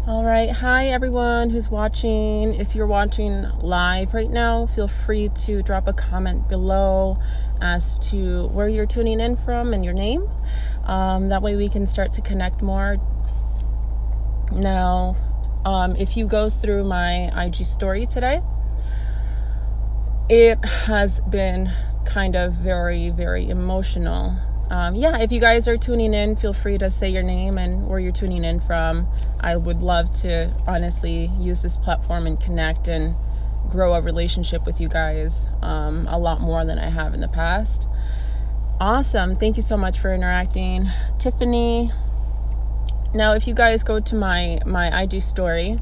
All right. Hi, everyone who's watching. If you're watching live right now, feel free to drop a comment below as to where you're tuning in from and your name. That way we can start to connect more. Now, if you go through my IG story today, it has been kind of very, very emotional. If you guys are tuning in, feel free to say your name and where you're tuning in from. I would love to honestly use this platform and connect and grow a relationship with you guys a lot more than I have in the past. Awesome. Thank you so much for interacting. Tiffany. Now, if you guys go to my IG story,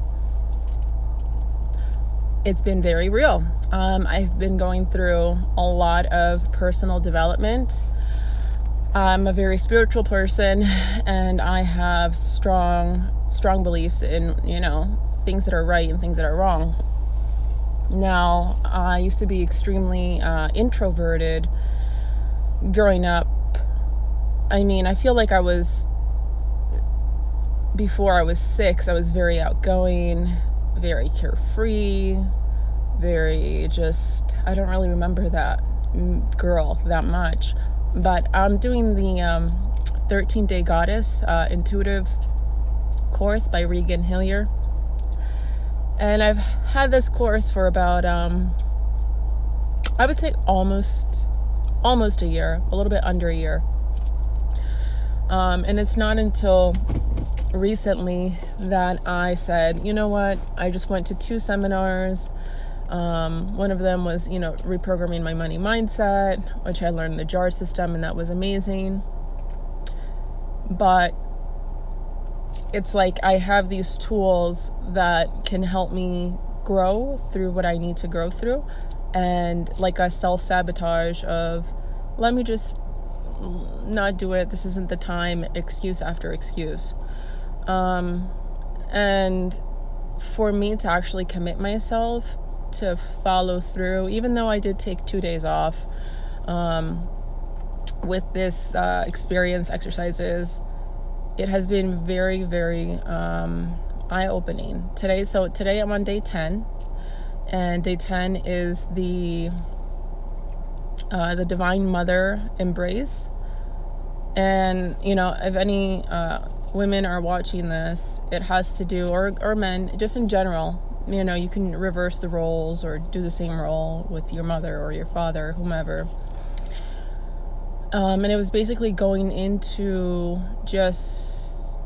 it's been very real. I've been going through a lot of personal development. I'm a very spiritual person, and I have strong beliefs in, things that are right and things that are wrong. Now, I used to be extremely introverted growing up. I feel like before I was 6, I was very outgoing, very carefree, very I don't really remember that girl that much. But I'm doing the 13-Day Goddess intuitive course by Regan, Hillyer. And I've had this course for about, I would say almost a year, a little bit under a year. And it's not until recently that I said, you know what, I just went to 2 seminars. One of them was, reprogramming my money mindset, which I learned the jar system, and that was amazing. But it's like I have these tools that can help me grow through what I need to grow through, and like a self-sabotage of, let me just not do it, this isn't the time, excuse after excuse. And for me to actually commit myself to follow through, even though I did take 2 days off with this experience exercises, it has been very, very eye-opening. Today I'm on day 10, and day 10 is the Divine Mother embrace. And if any women are watching this, it has to do, or men, just in general, you can reverse the roles or do the same role with your mother or your father, whomever. And it was basically going into just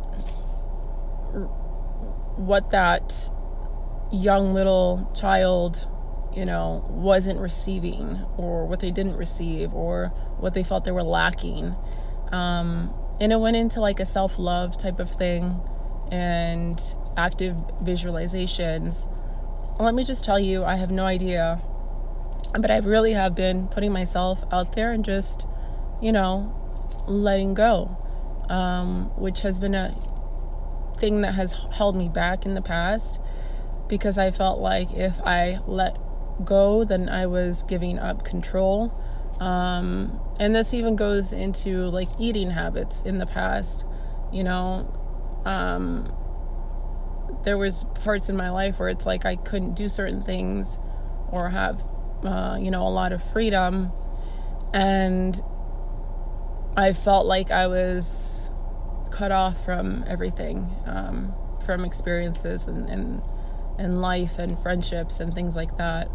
what that young little child, wasn't receiving, or what they didn't receive, or what they felt they were lacking. And it went into like a self-love type of thing, and active visualizations. Let me just tell you, I have no idea, but I really have been putting myself out there and just, letting go, which has been a thing that has held me back in the past, because I felt like if I let go, then I was giving up control. And this even goes into like eating habits in the past. There was parts in my life where it's like I couldn't do certain things or have, a lot of freedom. And I felt like I was cut off from everything, from experiences and life and friendships and things like that.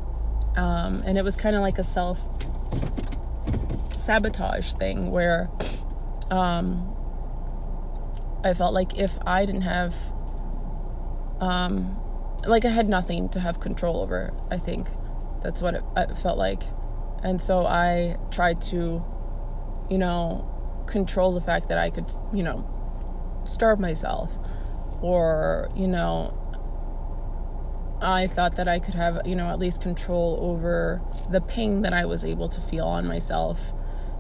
And it was kind of like a self-sabotage thing where I felt like if I didn't have I had nothing to have control over. I think that's what it felt like. And so I tried to, control the fact that I could, starve myself, or, I thought that I could have, at least control over the pain that I was able to feel on myself,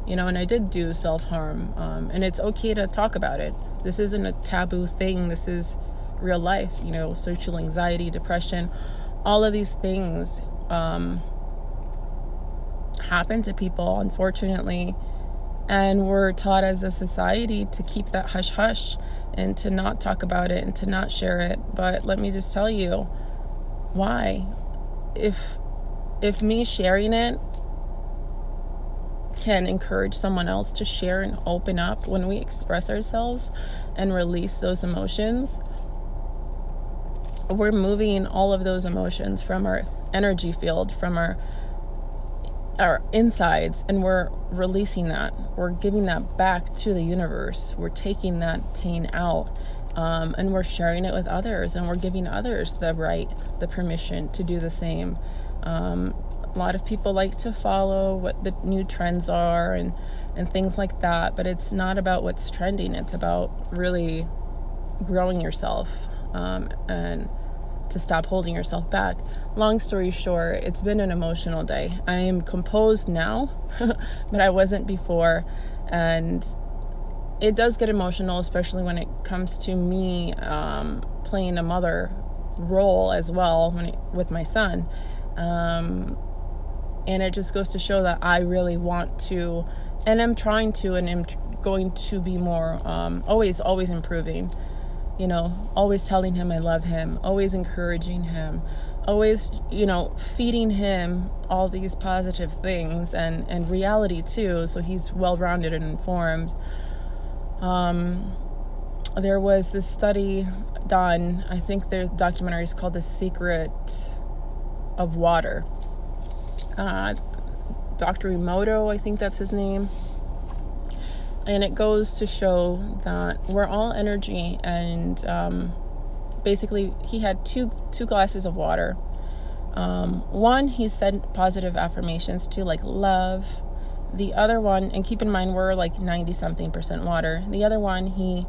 and I did do self-harm. And it's okay to talk about it. This isn't a taboo thing. This is real life, social anxiety, depression, all of these things happen to people, unfortunately. And we're taught as a society to keep that hush hush and to not talk about it and to not share it. But let me just tell you, why? If me sharing it can encourage someone else to share and open up when we express ourselves and release those emotions, we're moving all of those emotions from our energy field, from our insides, and we're releasing that. We're giving that back to the universe. We're taking that pain out, and we're sharing it with others, and we're giving others the permission to do the same. A lot of people like to follow what the new trends are and things like that, but it's not about what's trending. It's about really growing yourself, and to stop holding yourself back. Long story short, it's been an emotional day. I am composed now, but I wasn't before. And it does get emotional, especially when it comes to me playing a mother role as well with my son. And it just goes to show that I really want to, and I'm trying to, and I'm going to be more, always improving. Always telling him I love him, always encouraging him, always, feeding him all these positive things and reality too, so he's well-rounded and informed. There was this study done, I think the documentary is called The Secret of Water. Dr. Emoto, I think that's his name. And it goes to show that we're all energy, and basically he had two glasses of water. One he said positive affirmations to, like love. The other one, and keep in mind we're like 90-something% water. The other one he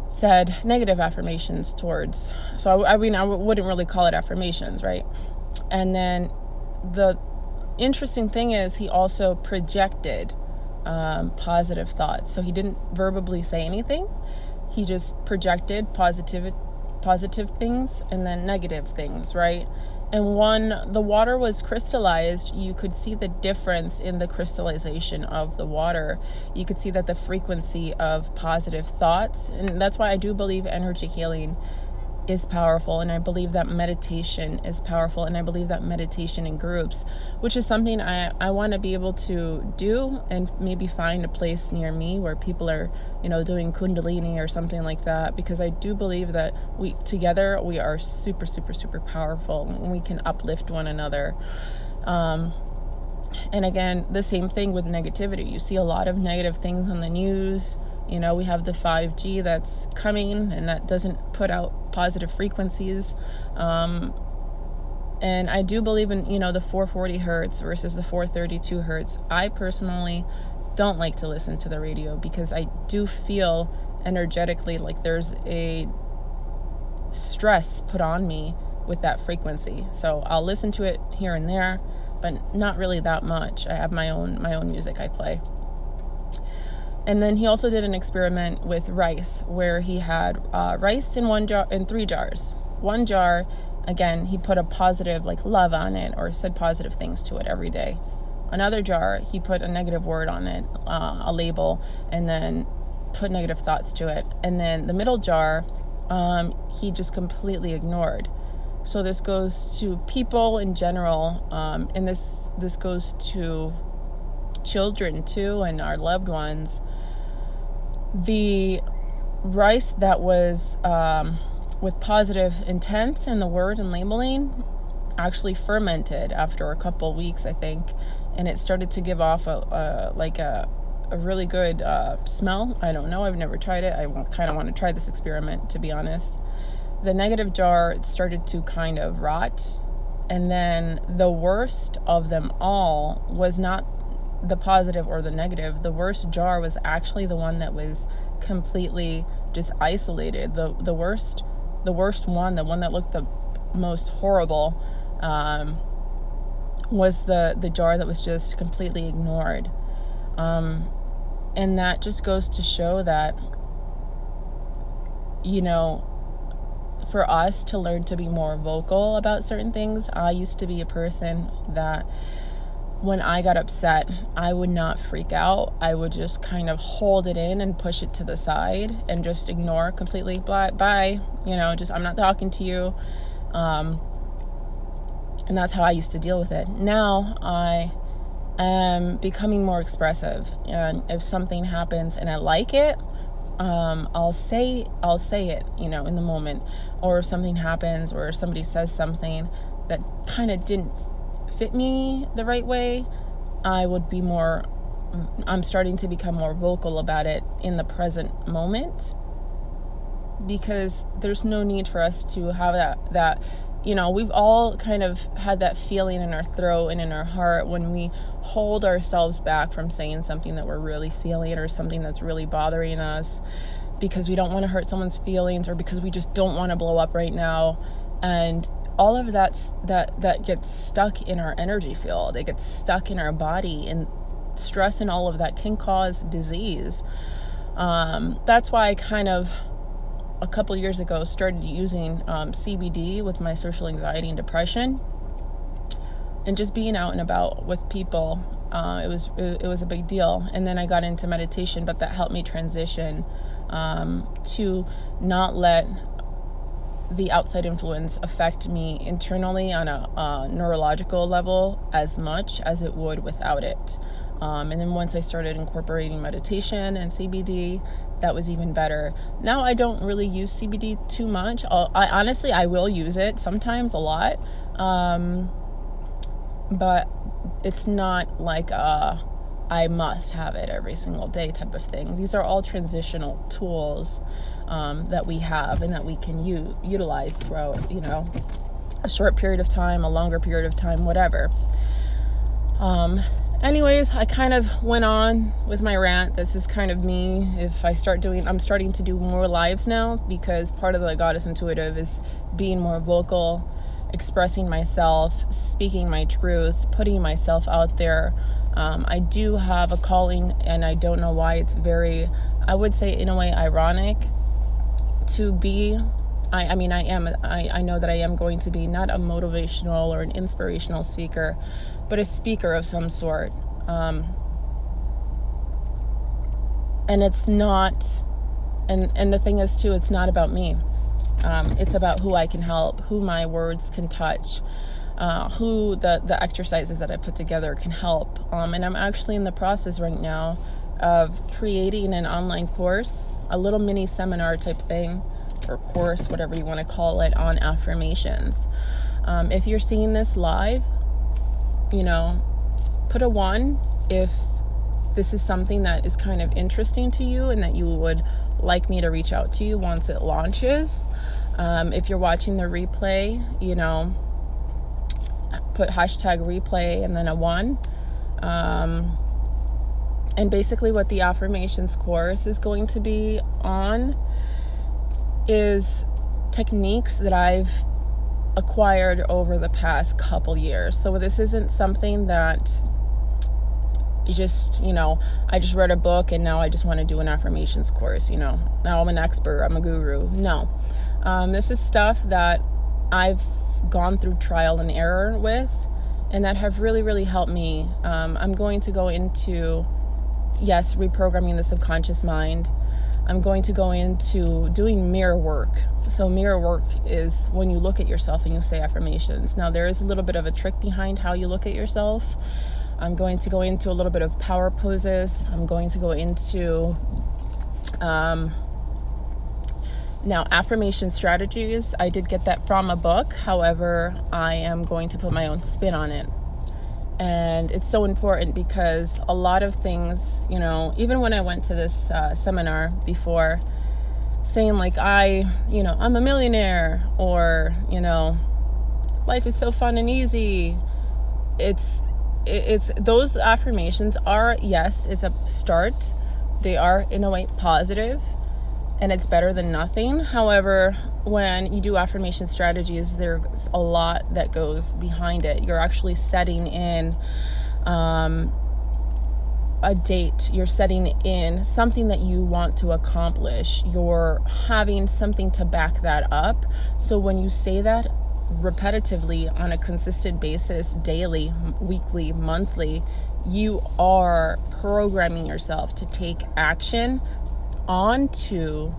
said negative affirmations towards. So I wouldn't really call it affirmations, right? And then the interesting thing is he also projected positive thoughts. So he didn't verbally say anything. He just projected positive things and then negative things, right? And when the water was crystallized, you could see the difference in the crystallization of the water. You could see that the frequency of positive thoughts, and that's why I do believe energy healing is powerful, and I believe that meditation is powerful, and I believe that meditation in groups, which is something I want to be able to do, and maybe find a place near me where people are doing kundalini or something like that, because I do believe that we are super, super, super powerful, and we can uplift one another. And again, the same thing with negativity. You see a lot of negative things on the news. We have the 5G that's coming, and that doesn't put out positive frequencies. And I do believe in, the 440 hertz versus the 432 hertz. I personally don't like to listen to the radio because I do feel energetically like there's a stress put on me with that frequency. So I'll listen to it here and there, but not really that much. I have my own music I play. And then he also did an experiment with rice, where he had rice in 3 jars. One jar, again, he put a positive, like love on it, or said positive things to it every day. Another jar, he put a negative word on it, a label, and then put negative thoughts to it. And then the middle jar, he just completely ignored. So this goes to people in general, and this goes to children too, and our loved ones. The rice that was with positive intents in the word and labeling actually fermented after a couple weeks, I think, and it started to give off a really good smell. I don't know, I've never tried it. I kind of want to try this experiment, to be honest. The negative jar started to kind of rot, and then the worst of them all was not the positive or the negative. The worst jar was actually the one that was completely just isolated. The worst one, the one that looked the most horrible, was the jar that was just completely ignored. And that just goes to show that, for us to learn to be more vocal about certain things. I used to be a person that when I got upset, I would not freak out. I would just kind of hold it in and push it to the side and just ignore completely. Bye. Just I'm not talking to you. And that's how I used to deal with it. Now I am becoming more expressive. And if something happens and I like it, I'll say it, in the moment. Or if something happens or somebody says something that kind of didn't fit me the right way, I'm starting to become more vocal about it in the present moment, because there's no need for us to have that we've all kind of had that feeling in our throat and in our heart when we hold ourselves back from saying something that we're really feeling or something that's really bothering us, because we don't want to hurt someone's feelings or because we just don't want to blow up right now. And all of that gets stuck in our energy field. It gets stuck in our body, and stress and all of that can cause disease. That's why I kind of a couple years ago started using CBD with my social anxiety and depression, and just being out and about with people. It was a big deal. And then I got into meditation, but that helped me transition to not let the outside influence affect me internally on a neurological level as much as it would without it. And then once I started incorporating meditation and CBD, that was even better. Now I don't really use CBD too much. I will use it sometimes, a lot. But it's not like I must have it every single day type of thing. These are all transitional tools that we have and that we can utilize throughout, a short period of time, a longer period of time, whatever. Anyways, I kind of went on with my rant. This is kind of me. I'm starting to do more lives now, because part of the Goddess Intuitive is being more vocal, expressing myself, speaking my truth, putting myself out there. I do have a calling, and I don't know why it's very, I would say in a way, ironic to be. I know that I am going to be not a motivational or an inspirational speaker, but a speaker of some sort. And it's not, and the thing is too, it's not about me. It's about who I can help, who my words can touch, who the exercises that I put together can help. And I'm actually in the process right now of creating an online course, a little mini seminar type thing, or course, whatever you want to call it, on affirmations. If you're seeing this live, put a 1 if this is something that is kind of interesting to you and that you would like me to reach out to you once it launches. If you're watching the replay, put #replay and then a 1. And basically what the affirmations course is going to be on is techniques that I've acquired over the past couple years. So this isn't something that you just, I just read a book and now I just want to do an affirmations course, now I'm an expert, I'm a guru. No. This is stuff that I've gone through trial and error with, and that have really, really helped me. I'm going to go into, reprogramming the subconscious mind. I'm going to go into doing mirror work. So mirror work is when you look at yourself and you say affirmations. Now, there is a little bit of a trick behind how you look at yourself. I'm going to go into a little bit of power poses. I'm going to go into now affirmation strategies. I did get that from a book. However, I am going to put my own spin on it. And it's so important because a lot of things, even when I went to this seminar before, saying like I'm a millionaire, or life is so fun and easy. It's those affirmations are, yes, it's a start. They are in a way positive, and it's better than nothing. However, when you do affirmation strategies, there's a lot that goes behind it. You're actually setting in a date. You're setting in something that you want to accomplish. You're having something to back that up. So when you say that, repetitively on a consistent basis, daily, weekly, monthly, you are programming yourself to take action onto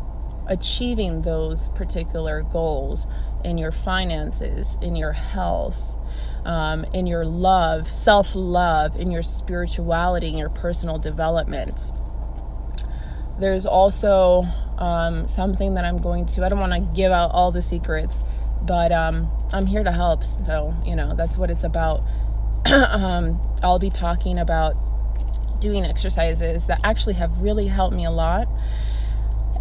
achieving those particular goals in your finances, in your health, in your love, self-love, in your spirituality, in your personal development. There's also something that I'm going to, I don't want to give out all the secrets, but I'm here to help. So, that's what it's about. I'll be talking about doing exercises that actually have really helped me a lot.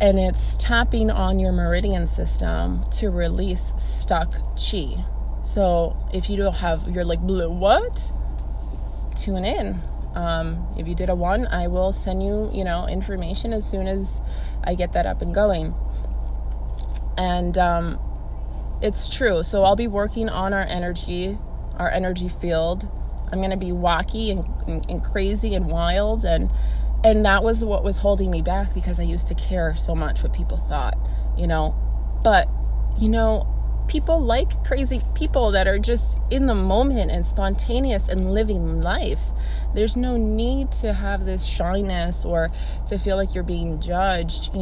And it's tapping on your meridian system to release stuck chi. So if you don't have, you're like, what? Tune in. If you did a 1, I will send you, information as soon as I get that up and going. And it's true. So I'll be working on our energy field. I'm going to be wacky and crazy and wild. And that was what was holding me back, because I used to care so much what people thought, But, people like crazy people that are just in the moment and spontaneous and living life. There's no need to have this shyness or to feel like you're being judged,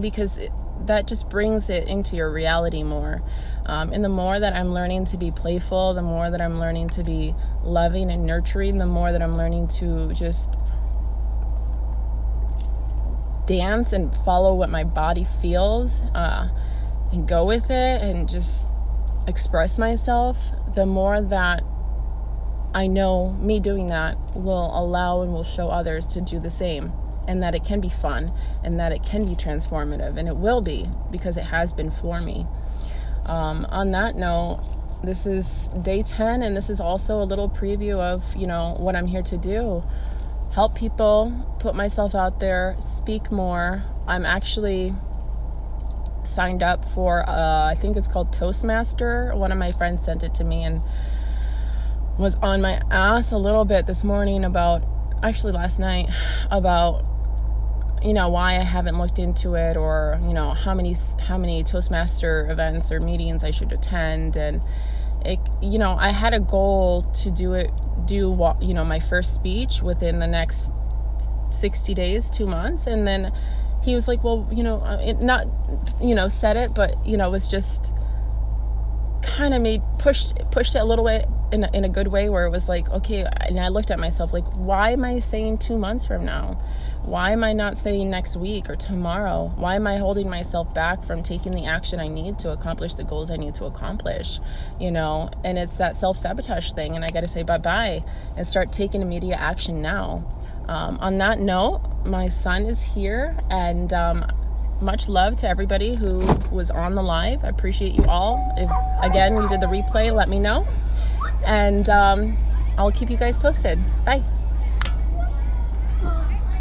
because that just brings it into your reality more. And the more that I'm learning to be playful, the more that I'm learning to be loving and nurturing, the more that I'm learning to just dance and follow what my body feels, and go with it and just express myself, the more that I know me doing that will allow and will show others to do the same, and that it can be fun and that it can be transformative, and it will be, because it has been for me. On that note, this is day 10, and this is also a little preview of, what I'm here to do. Help people, put myself out there, speak more. I'm actually signed up for, I think it's called Toastmaster. One of my friends sent it to me and was on my ass a little bit this morning last night, about, why I haven't looked into it, or, how many Toastmaster events or meetings I should attend. And it, I had a goal to do my first speech within the next 60 days, 2 months. And then he was like, well, said it, but, it was just kind of pushed it a little bit in a good way, where it was like, okay. And I looked at myself like, why am I saying 2 months from now? Why am I not saying next week or tomorrow? Why am I holding myself back from taking the action I need to accomplish the goals I need to accomplish? And it's that self-sabotage thing. And I got to say bye-bye and start taking immediate action now. On that note, my son is here, and much love to everybody who was on the live. I appreciate you all. If, again, you did the replay, let me know. And I'll keep you guys posted. Bye.